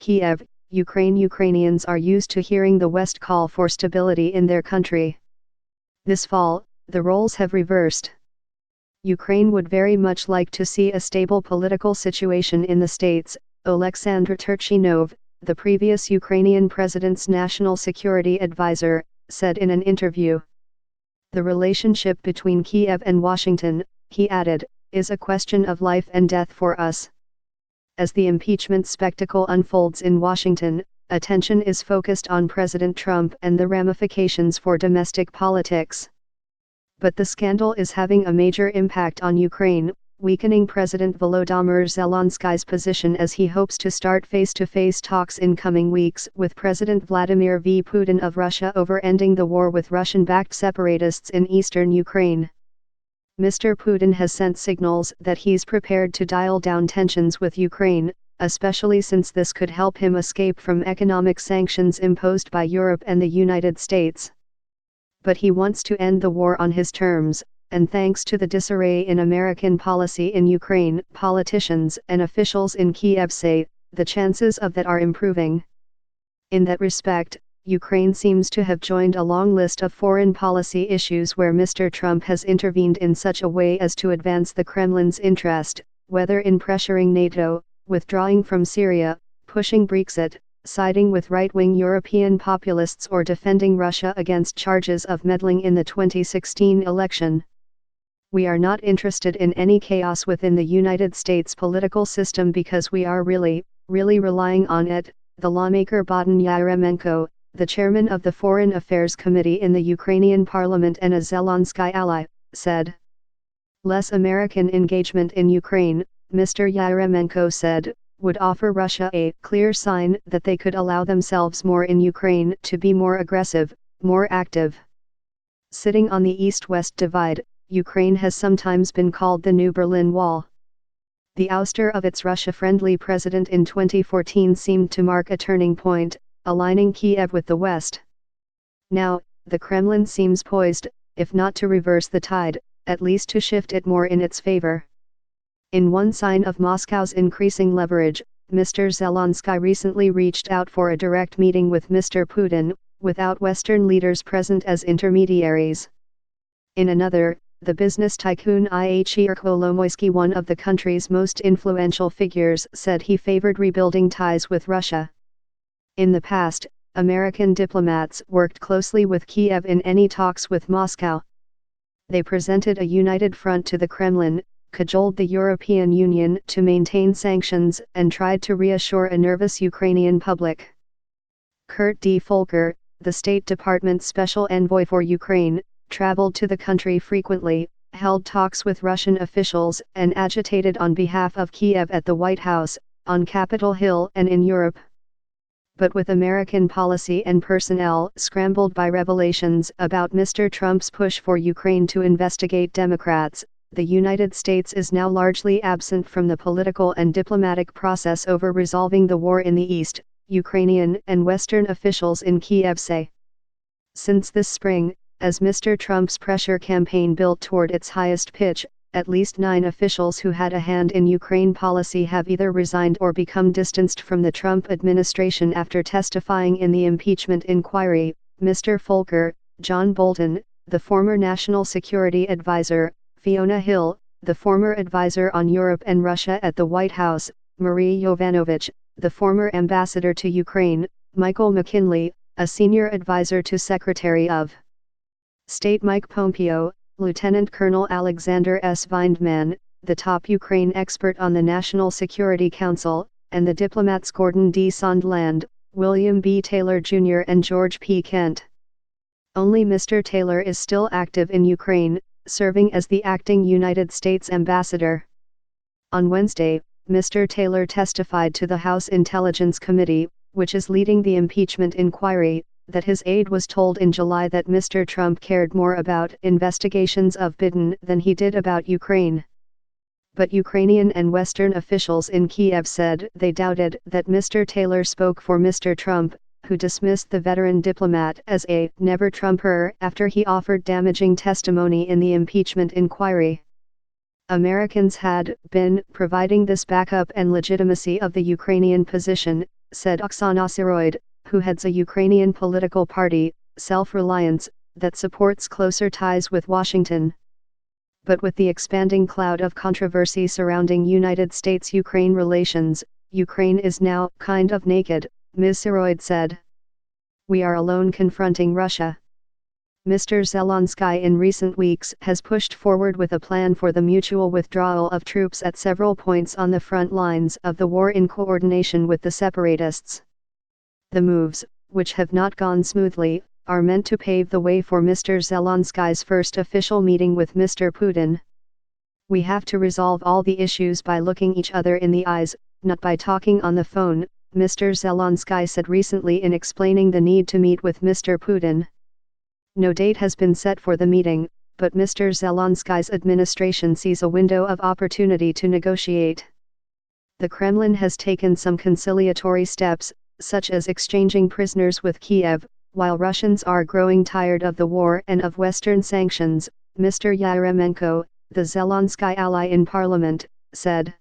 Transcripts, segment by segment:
Kiev, Ukraine. Ukrainians are used to hearing the West call for stability in their country. This fall, the roles have reversed. Ukraine would very much like to see a stable political situation in the states, Oleksandr Turchinov, the previous Ukrainian president's national security advisor, said in an interview. The relationship between Kiev and Washington, he added, is a question of life and death for us. As the impeachment spectacle unfolds in Washington, attention is focused on President Trump and the ramifications for domestic politics. But the scandal is having a major impact on Ukraine, weakening President Volodymyr Zelensky's position as he hopes to start face-to-face talks in coming weeks with President Vladimir Putin of Russia over ending the war with Russian-backed separatists in eastern Ukraine. Mr. Putin has sent signals that he's prepared to dial down tensions with Ukraine, especially since this could help him escape from economic sanctions imposed by Europe and the United States. But he wants to end the war on his terms, and thanks to the disarray in American policy in Ukraine, politicians and officials in Kiev say, the chances of that are improving. In that respect, Ukraine seems to have joined a long list of foreign policy issues where Mr. Trump has intervened in such a way as to advance the Kremlin's interest, whether in pressuring NATO, withdrawing from Syria, pushing Brexit, siding with right-wing European populists or defending Russia against charges of meddling in the 2016 election. We are not interested in any chaos within the United States political system because we are really relying on it, the lawmaker Bohdan Yaremenko, the chairman of the Foreign Affairs Committee in the Ukrainian parliament and a Zelensky ally, said. Less American engagement in Ukraine, Mr. Yaremenko said, would offer Russia a clear sign that they could allow themselves more in Ukraine to be more aggressive, more active. Sitting on the East-West divide, Ukraine has sometimes been called the New Berlin Wall. The ouster of its Russia-friendly president in 2014 seemed to mark a turning point, aligning Kiev with the West. Now, the Kremlin seems poised, if not to reverse the tide, at least to shift it more in its favor. In one sign of Moscow's increasing leverage, Mr. Zelensky recently reached out for a direct meeting with Mr. Putin, without Western leaders present as intermediaries. In another, the business tycoon Ihor Kolomoisky, one of the country's most influential figures, said he favored rebuilding ties with Russia. In the past, American diplomats worked closely with Kiev in any talks with Moscow. They presented a united front to the Kremlin, cajoled the European Union to maintain sanctions, and tried to reassure a nervous Ukrainian public. Kurt D. Volker, the State Department's special envoy for Ukraine, traveled to the country frequently, held talks with Russian officials, and agitated on behalf of Kiev at the White House, on Capitol Hill and in Europe. But with American policy and personnel scrambled by revelations about Mr. Trump's push for Ukraine to investigate Democrats, the United States is now largely absent from the political and diplomatic process over resolving the war in the East, Ukrainian and Western officials in Kiev say. Since this spring, as Mr. Trump's pressure campaign built toward its highest pitch, at least 9 officials who had a hand in Ukraine policy have either resigned or become distanced from the Trump administration after testifying in the impeachment inquiry. Mr. Volker, John Bolton, the former National Security Advisor, Fiona Hill, the former advisor on Europe and Russia at the White House, Marie Yovanovitch, the former ambassador to Ukraine, Michael McKinley, a senior advisor to Secretary of State Mike Pompeo, Lieutenant Colonel Alexander S. Vindman, the top Ukraine expert on the National Security Council, and the diplomats Gordon D. Sondland, William B. Taylor Jr. and George P. Kent. Only Mr. Taylor is still active in Ukraine, serving as the acting United States ambassador. On Wednesday, Mr. Taylor testified to the House Intelligence Committee, which is leading the impeachment inquiry, that his aide was told in July that Mr. Trump cared more about investigations of Biden than he did about Ukraine. But Ukrainian and Western officials in Kiev said they doubted that Mr. Taylor spoke for Mr. Trump, who dismissed the veteran diplomat as a never-Trumper after he offered damaging testimony in the impeachment inquiry. Americans had been providing this backup and legitimacy of the Ukrainian position, said Oksana Syroid, who heads a Ukrainian political party, Self-Reliance, that supports closer ties with Washington. But with the expanding cloud of controversy surrounding United States-Ukraine relations, Ukraine is now kind of naked, Ms. Syroid said. We are alone confronting Russia. Mr. Zelensky in recent weeks has pushed forward with a plan for the mutual withdrawal of troops at several points on the front lines of the war in coordination with the separatists. The moves, which have not gone smoothly, are meant to pave the way for Mr. Zelensky's first official meeting with Mr. Putin. We have to resolve all the issues by looking each other in the eyes, not by talking on the phone, Mr. Zelensky said recently in explaining the need to meet with Mr. Putin. No date has been set for the meeting, but Mr. Zelensky's administration sees a window of opportunity to negotiate. The Kremlin has taken some conciliatory steps, such as exchanging prisoners with Kiev, while Russians are growing tired of the war and of Western sanctions, Mr. Yaremenko, the Zelensky ally in parliament, said.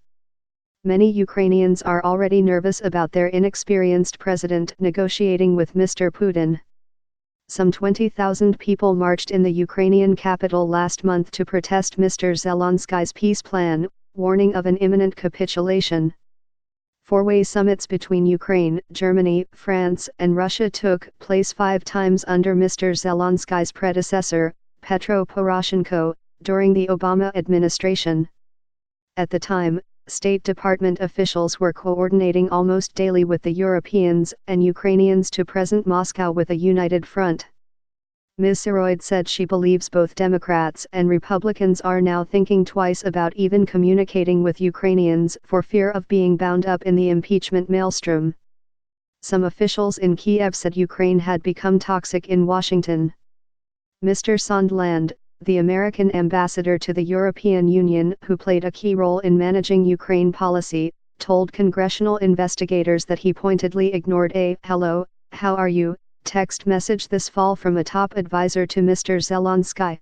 Many Ukrainians are already nervous about their inexperienced president negotiating with Mr. Putin. Some 20,000 people marched in the Ukrainian capital last month to protest Mr. Zelensky's peace plan, warning of an imminent capitulation. Four-way summits between Ukraine, Germany, France and Russia took place 5 times under Mr. Zelensky's predecessor, Petro Poroshenko, during the Obama administration. At the time, State Department officials were coordinating almost daily with the Europeans and Ukrainians to present Moscow with a united front. Ms. Syroid said she believes both Democrats and Republicans are now thinking twice about even communicating with Ukrainians for fear of being bound up in the impeachment maelstrom. Some officials in Kiev said Ukraine had become toxic in Washington. Mr. Sondland, the American ambassador to the European Union who played a key role in managing Ukraine policy, told congressional investigators that he pointedly ignored a "hello, how are you" text message this fall from a top advisor to Mr. Zelensky.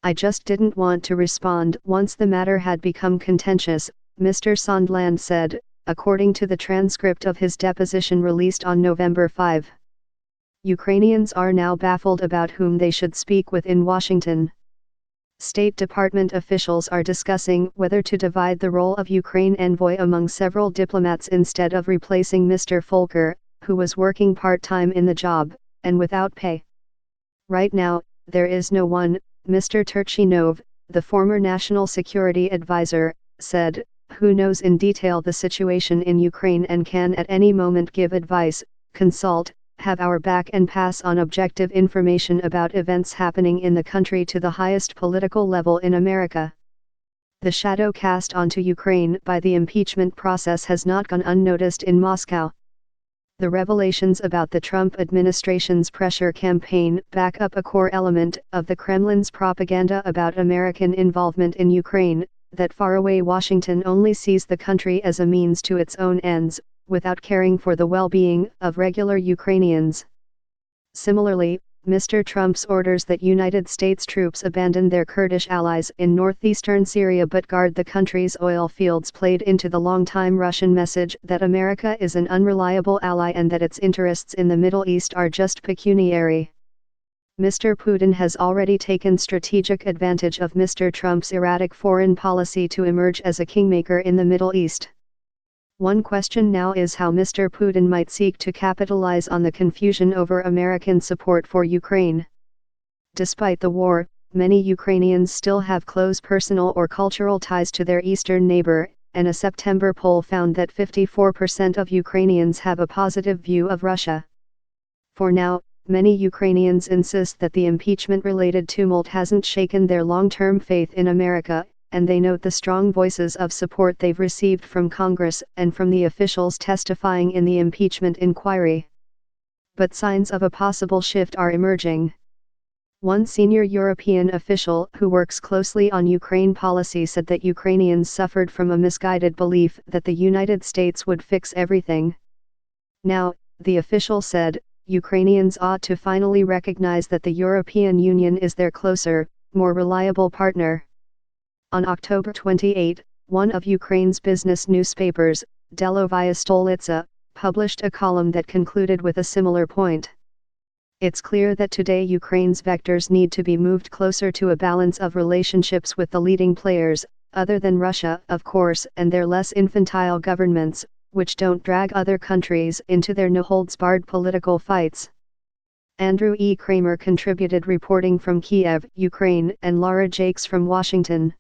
I just didn't want to respond once the matter had become contentious, Mr. Sondland said, according to the transcript of his deposition released on November 5. Ukrainians are now baffled about whom they should speak with in Washington. State Department officials are discussing whether to divide the role of Ukraine envoy among several diplomats instead of replacing Mr. Volker, who was working part-time in the job, and without pay. Right now, there is no one, Mr. Turchinov, the former national security advisor, said, who knows in detail the situation in Ukraine and can at any moment give advice, consult, have our back and pass on objective information about events happening in the country to the highest political level in America. The shadow cast onto Ukraine by the impeachment process has not gone unnoticed in Moscow. The revelations about the Trump administration's pressure campaign back up a core element of the Kremlin's propaganda about American involvement in Ukraine, that faraway Washington only sees the country as a means to its own ends, without caring for the well-being of regular Ukrainians. Similarly, Mr. Trump's orders that United States troops abandon their Kurdish allies in northeastern Syria but guard the country's oil fields played into the long-time Russian message that America is an unreliable ally and that its interests in the Middle East are just pecuniary. Mr. Putin has already taken strategic advantage of Mr. Trump's erratic foreign policy to emerge as a kingmaker in the Middle East. One question now is how Mr. Putin might seek to capitalize on the confusion over American support for Ukraine. Despite the war, many Ukrainians still have close personal or cultural ties to their eastern neighbor, and a September poll found that 54% of Ukrainians have a positive view of Russia. For now, many Ukrainians insist that the impeachment-related tumult hasn't shaken their long-term faith in America, and they note the strong voices of support they've received from Congress and from the officials testifying in the impeachment inquiry. But signs of a possible shift are emerging. One senior European official who works closely on Ukraine policy said that Ukrainians suffered from a misguided belief that the United States would fix everything. Now, the official said, Ukrainians ought to finally recognize that the European Union is their closer, more reliable partner. On October 28, one of Ukraine's business newspapers, Delovaya Stolitsa, published a column that concluded with a similar point. It's clear that today Ukraine's vectors need to be moved closer to a balance of relationships with the leading players, other than Russia, of course, and their less infantile governments, which don't drag other countries into their no-holds-barred political fights. Andrew E. Kramer contributed reporting from Kiev, Ukraine, and Laura Jakes from Washington.